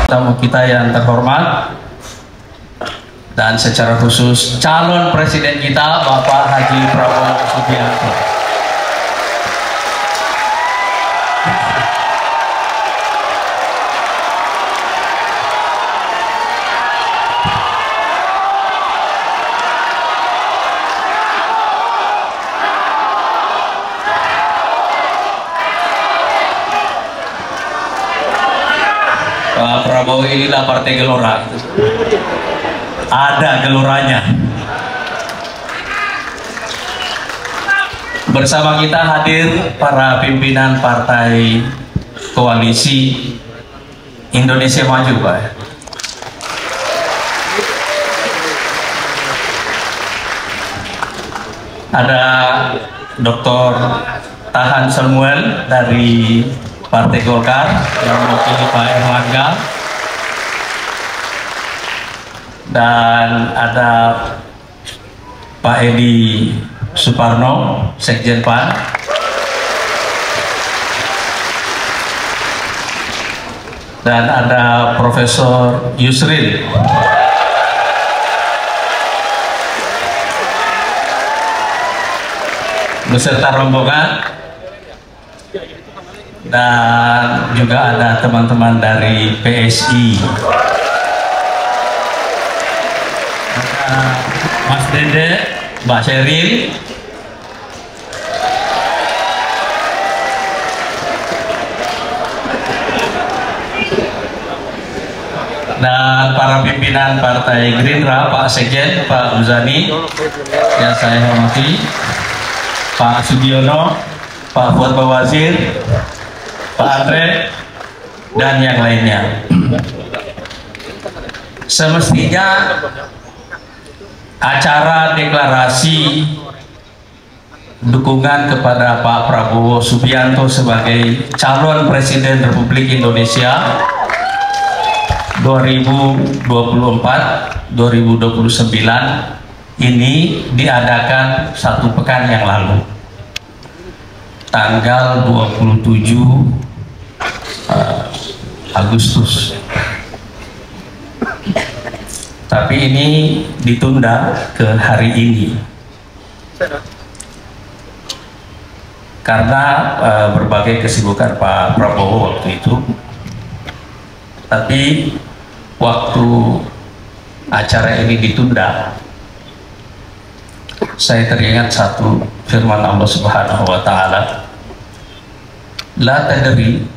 tamu kita yang terhormat, dan secara khusus calon presiden kita Bapak Haji Prabowo Subianto. Pak Prabowo inilah partai gelora. Ada geloranya. Bersama kita hadir para pimpinan partai koalisi Indonesia Maju, Pak. Ada Dr. Tahan Samuel dari Partai Golkar yang mewakili Pak Erlangga, dan ada Pak Edi Suparno, Sekjen PAN, dan ada Profesor Yusril beserta rombongan, dan juga ada teman-teman dari PSI, Mas Dede, Mbak Sheryl, dan para pimpinan Partai Gerindra, Pak Sekjen, Pak Muzani yang saya hormati, Pak Sugiono, Pak Fuad Bawazir, Pak Andre, dan yang lainnya. Semestinya acara deklarasi dukungan kepada Pak Prabowo Subianto sebagai calon Presiden Republik Indonesia 2024-2029 ini diadakan 1 pekan yang lalu, tanggal 27 Agustus. Tapi ini ditunda ke hari ini karena berbagai kesibukan Pak Prabowo waktu itu. Tapi waktu acara ini ditunda, saya teringat satu firman Allah Subhanahu wa Ta'ala, la tadri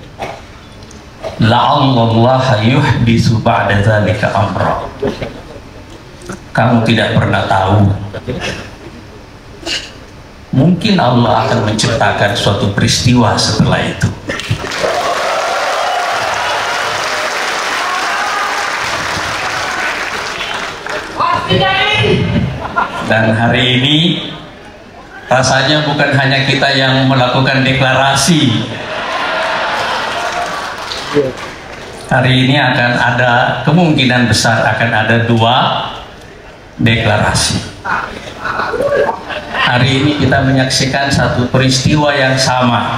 la'allallaha yuhditsu ba'da dzalika amra. Kamu tidak pernah tahu, mungkin Allah akan menciptakan suatu peristiwa setelah itu. Dan hari ini rasanya bukan hanya kita yang melakukan deklarasi. Hari ini akan ada kemungkinan besar akan ada 2 deklarasi. Hari ini kita menyaksikan satu peristiwa yang sama.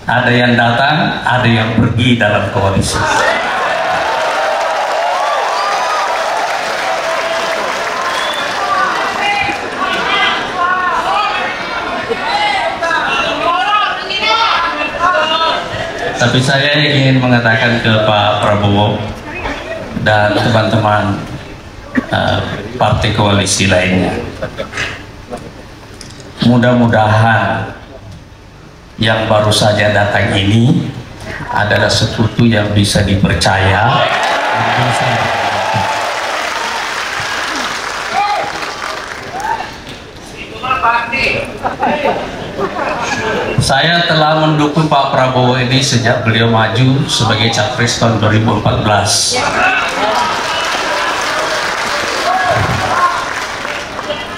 Ada yang datang, ada yang pergi dalam koalisi. Tapi saya ingin mengatakan ke Pak Prabowo dan teman-teman partai koalisi lainnya, mudah-mudahan yang baru saja datang ini adalah sekutu yang bisa dipercaya. Saya telah mendukung Pak Prabowo ini sejak beliau maju sebagai capres tahun 2014.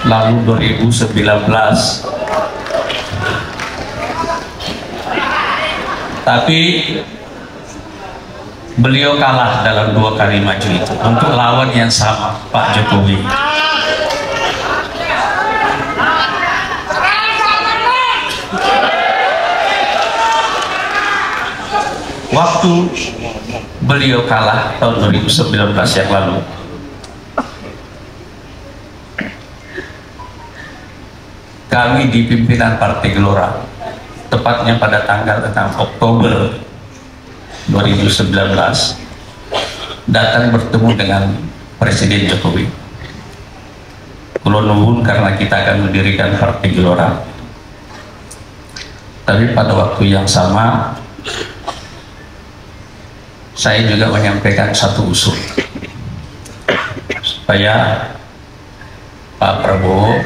Lalu 2019. Tapi beliau kalah dalam 2 kali maju itu untuk lawan yang sama, Pak Jokowi. Waktu beliau kalah tahun 2019 yang lalu. Kami di pimpinan Partai Gelora, tepatnya pada tanggal 6 Oktober 2019, datang bertemu dengan Presiden Jokowi. Kulo nuwun karena kita akan mendirikan Partai Gelora. Tapi pada waktu yang sama, saya juga menyampaikan satu usul supaya Pak Prabowo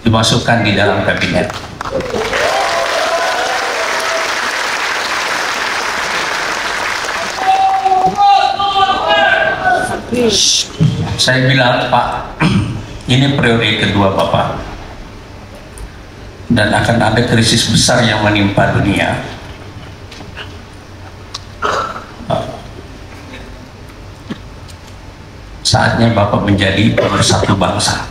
dimasukkan di dalam kabinet. Saya bilang, Pak, ini periode kedua Bapak dan akan ada krisis besar yang menimpa dunia. Saatnya Bapak menjadi pemersatu bangsa.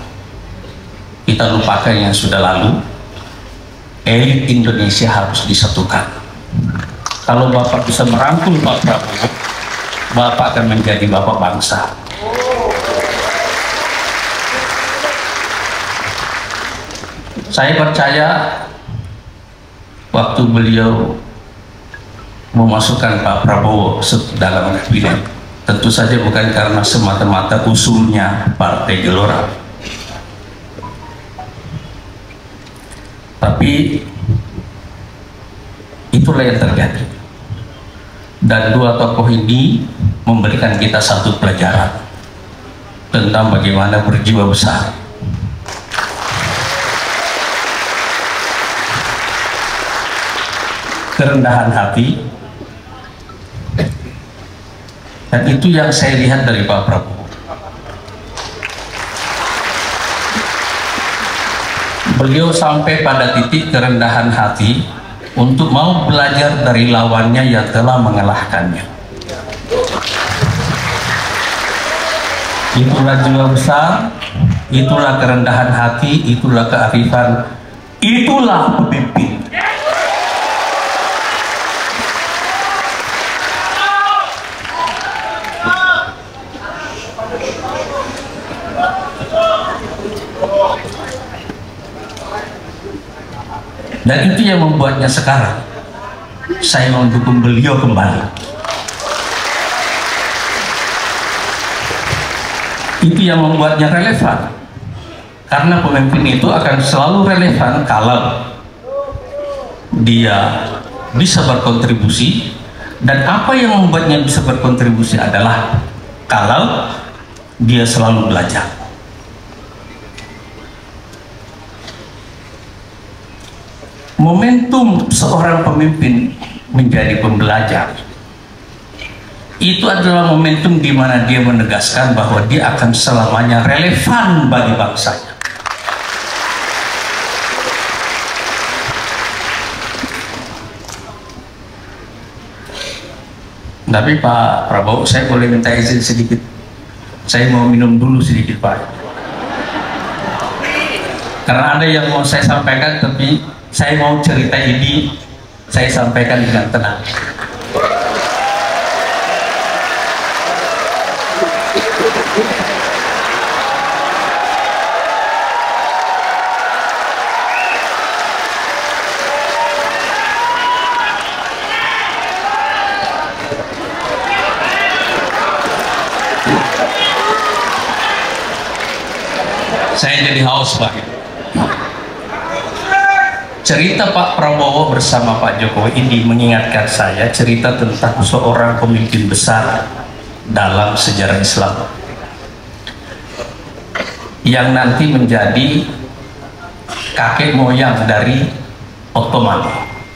Kita lupakan yang sudah lalu. Elit Indonesia harus disatukan. Kalau Bapak bisa merangkul Pak Prabowo, Bapak akan menjadi Bapak bangsa. Saya percaya waktu beliau memasukkan Pak Prabowo dalam kabinet, tentu saja bukan karena semata-mata usulnya Partai Gelora, tapi itulah yang terjadi. Dan dua tokoh ini memberikan kita satu pelajaran tentang bagaimana berjiwa besar. Kerendahan hati, dan itu yang saya lihat dari Pak Prabowo. Beliau sampai pada titik kerendahan hati untuk mau belajar dari lawannya yang telah mengalahkannya. Itulah jiwa besar, itulah kerendahan hati, itulah kearifan, itulah pemimpin. Dan itu yang membuatnya sekarang saya mendukung beliau kembali. Itu yang membuatnya relevan, karena pemimpin itu akan selalu relevan kalau dia bisa berkontribusi, dan apa yang membuatnya bisa berkontribusi adalah kalau dia selalu belajar. Momentum seorang pemimpin menjadi pembelajar itu adalah momentum di mana dia menegaskan bahwa dia akan selamanya relevan bagi bangsanya. Tapi Pak Prabowo, saya boleh minta izin sedikit? Saya mau minum dulu sedikit, Pak. Karena ada yang mau saya sampaikan, tapi saya mau cerita ini saya sampaikan dengan tenang. Saya jadi haus, Pak. Cerita Pak Prabowo bersama Pak Jokowi ini mengingatkan saya cerita tentang seorang pemimpin besar dalam sejarah Islam yang nanti menjadi kakek moyang dari Ottoman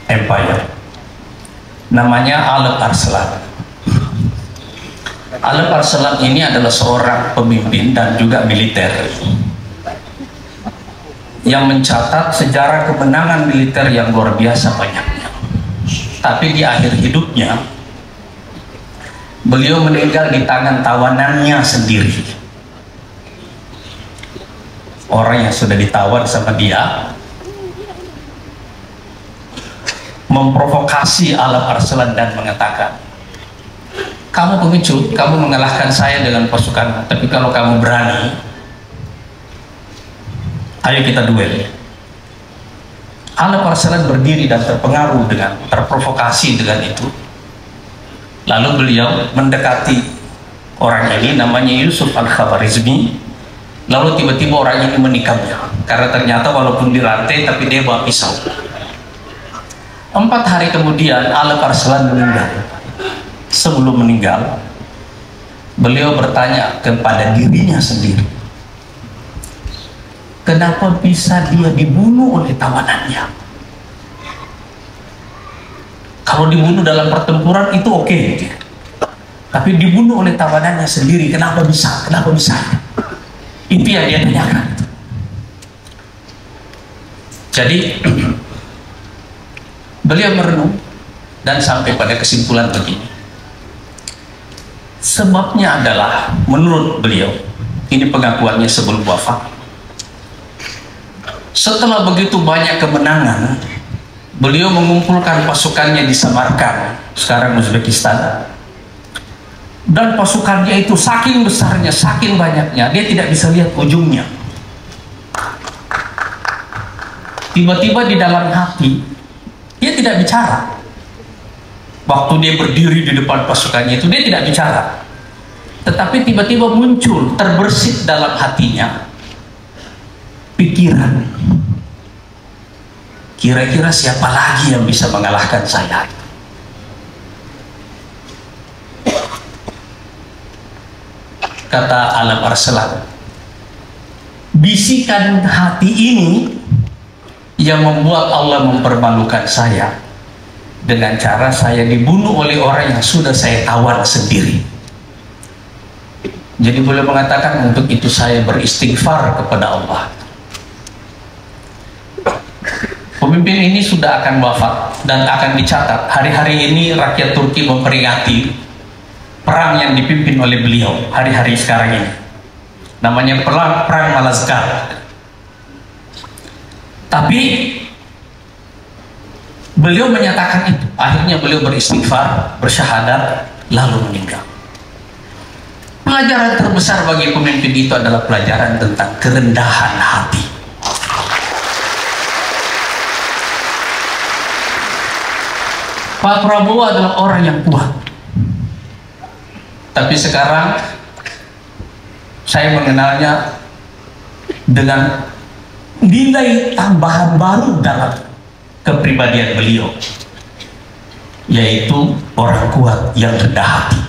Empire. Namanya Alep Arslan. Alep Arslan ini adalah seorang pemimpin dan juga militer yang mencatat sejarah kemenangan militer yang luar biasa banyaknya. Tapi di akhir hidupnya beliau meninggal di tangan tawanannya sendiri. Orang yang sudah ditawan sama dia memprovokasi Alep Arslan dan mengatakan, kamu pengecut, kamu mengalahkan saya dengan pasukan, tapi kalau kamu berani, ayo kita duel. Alep Arslan berdiri dan terpengaruh dengan, terprovokasi dengan itu. Lalu beliau mendekati orang ini, namanya Yusuf Al-Khawarizmi. Lalu tiba-tiba orang ini menikamnya, karena ternyata walaupun dirantai tapi dia bawa pisau. 4 hari kemudian Alep Arslan meninggal. Sebelum meninggal, beliau bertanya kepada dirinya sendiri, kenapa bisa dia dibunuh oleh tawanannya? Kalau dibunuh dalam pertempuran itu oke, tapi dibunuh oleh tawanannya sendiri, kenapa bisa? Kenapa bisa? Itu yang dia tanyakan. Jadi beliau merenung dan sampai pada kesimpulan begini. Sebabnya adalah, menurut beliau, ini pengakuannya sebelum wafat, setelah begitu banyak kemenangan, beliau mengumpulkan pasukannya di Samarkand, sekarang Uzbekistan, dan pasukannya itu saking besarnya, saking banyaknya, dia tidak bisa lihat ujungnya. Tiba-tiba di dalam hati, dia tidak bicara. Waktu dia berdiri di depan pasukannya itu, dia tidak bicara. Tetapi tiba-tiba muncul, terbersit dalam hatinya pikiran, kira-kira siapa lagi yang bisa mengalahkan saya? Kata Alep Arslan, bisikan hati ini yang membuat Allah mempermalukan saya dengan cara saya dibunuh oleh orang yang sudah saya tawan sendiri. Jadi boleh mengatakan, untuk itu saya beristighfar kepada Allah. Pemimpin ini sudah akan wafat dan akan dicatat. Hari-hari ini rakyat Turki memperingati perang yang dipimpin oleh beliau hari-hari sekarang ini. Namanya perang Malazgirt. Tapi beliau menyatakan itu. Akhirnya beliau beristighfar, bersyahadat, lalu meninggal. Pelajaran terbesar bagi pemimpin itu adalah pelajaran tentang kerendahan hati. Pak Prabowo adalah orang yang kuat. Tapi sekarang saya mengenalnya dengan nilai tambahan baru dalam kepribadian beliau, yaitu orang kuat yang rendah hati.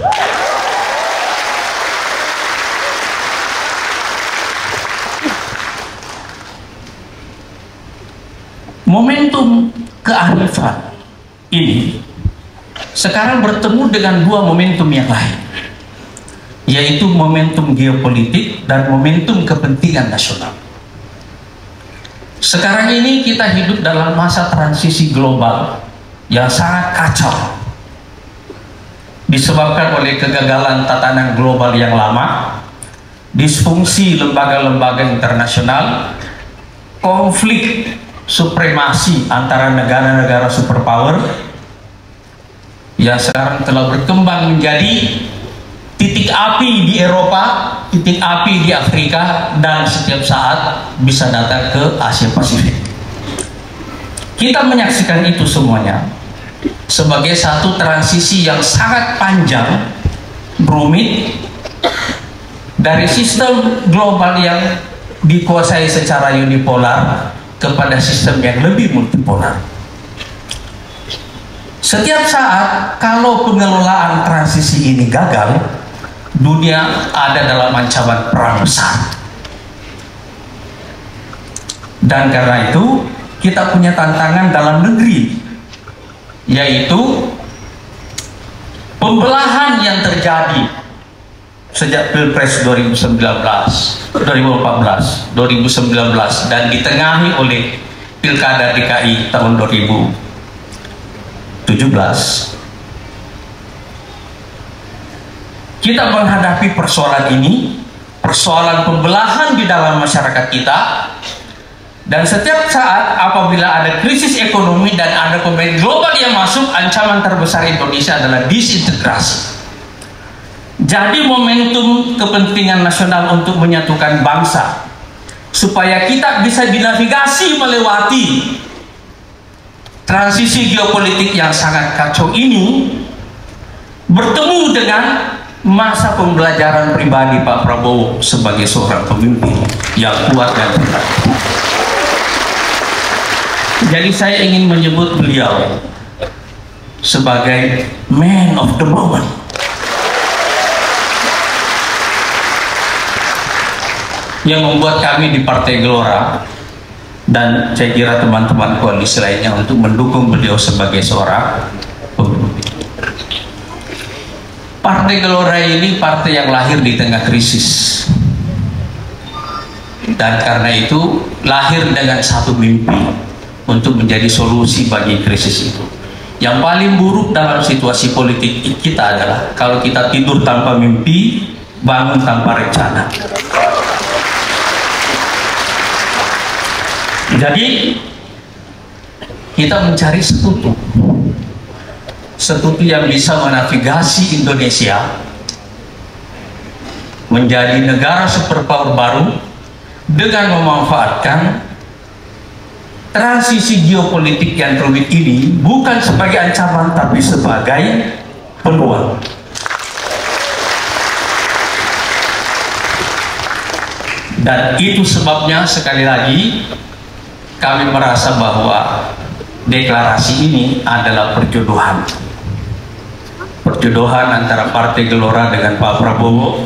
Momentum kearifan ini sekarang bertemu dengan 2 momentum yang lain, yaitu momentum geopolitik dan momentum kepentingan nasional. Sekarang ini kita hidup dalam masa transisi global yang sangat kacau, disebabkan oleh kegagalan tatanan global yang lama, disfungsi lembaga-lembaga internasional, konflik supremasi antara negara-negara superpower yang sekarang telah berkembang menjadi titik api di Eropa, titik api di Afrika, dan setiap saat bisa datang ke Asia Pasifik. Kita menyaksikan itu semuanya sebagai satu transisi yang sangat panjang, rumit, dari sistem global yang dikuasai secara unipolar kepada sistem yang lebih multipolar. Setiap saat kalau pengelolaan transisi ini gagal, dunia ada dalam ancaman perang besar. Dan karena itu kita punya tantangan dalam negeri, yaitu pembelahan yang terjadi sejak Pilpres 2014, 2019, dan ditengahi oleh Pilkada DKI tahun 2017. Kita menghadapi persoalan ini, persoalan pembelahan di dalam masyarakat kita, dan setiap saat apabila ada krisis ekonomi dan ada pemain global yang masuk, ancaman terbesar Indonesia adalah disintegrasi. jadi momentum kepentingan nasional untuk menyatukan bangsa, supaya kita bisa dinavigasi melewati transisi geopolitik yang sangat kacau ini, bertemu dengan masa pembelajaran pribadi Pak Prabowo sebagai seorang pemimpin yang kuat dan tegar. Jadi saya ingin menyebut beliau sebagai man of the moment. Yang membuat kami di Partai Gelora dan saya kira teman-teman koalisi lainnya untuk mendukung beliau sebagai seorang pemimpin. Partai Gelora ini partai yang lahir di tengah krisis, dan karena itu lahir dengan satu mimpi untuk menjadi solusi bagi krisis itu. Yang paling buruk dalam situasi politik kita adalah kalau kita tidur tanpa mimpi, bangun tanpa rencana. Jadi kita mencari sekutu yang bisa menavigasi Indonesia menjadi negara superpower baru dengan memanfaatkan transisi geopolitik yang rumit ini bukan sebagai ancaman tapi sebagai peluang. Dan itu sebabnya sekali lagi kami merasa bahwa deklarasi ini adalah perjodohan antara Partai Gelora dengan Pak Prabowo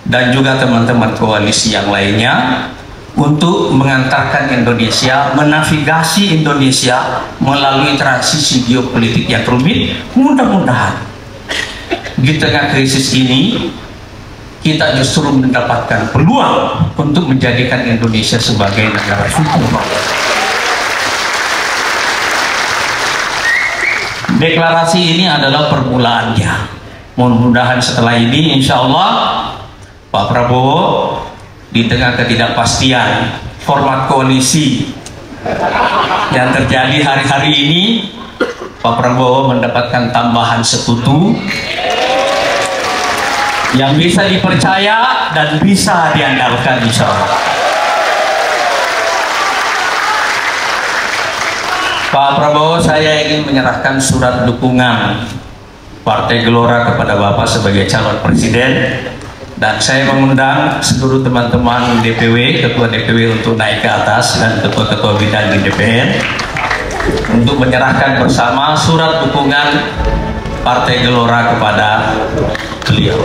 dan juga teman-teman koalisi yang lainnya untuk mengantarkan Indonesia, menavigasi Indonesia melalui transisi geopolitik yang rumit. Mudah-mudahan di tengah krisis ini kita justru mendapatkan peluang untuk menjadikan Indonesia sebagai negara superpower. Deklarasi ini adalah permulaannya. Mudah-mudahan setelah ini insya Allah Pak Prabowo di tengah ketidakpastian format koalisi yang terjadi hari-hari ini, Pak Prabowo mendapatkan tambahan sekutu yang bisa dipercaya dan bisa diandalkan insya Allah. Pak Prabowo, saya ingin menyerahkan surat dukungan Partai Gelora kepada Bapak sebagai calon presiden, dan saya mengundang seluruh teman-teman DPW, ketua DPW untuk naik ke atas dan ketua-ketua bidang di DPR untuk menyerahkan bersama surat dukungan Partai Gelora kepada beliau.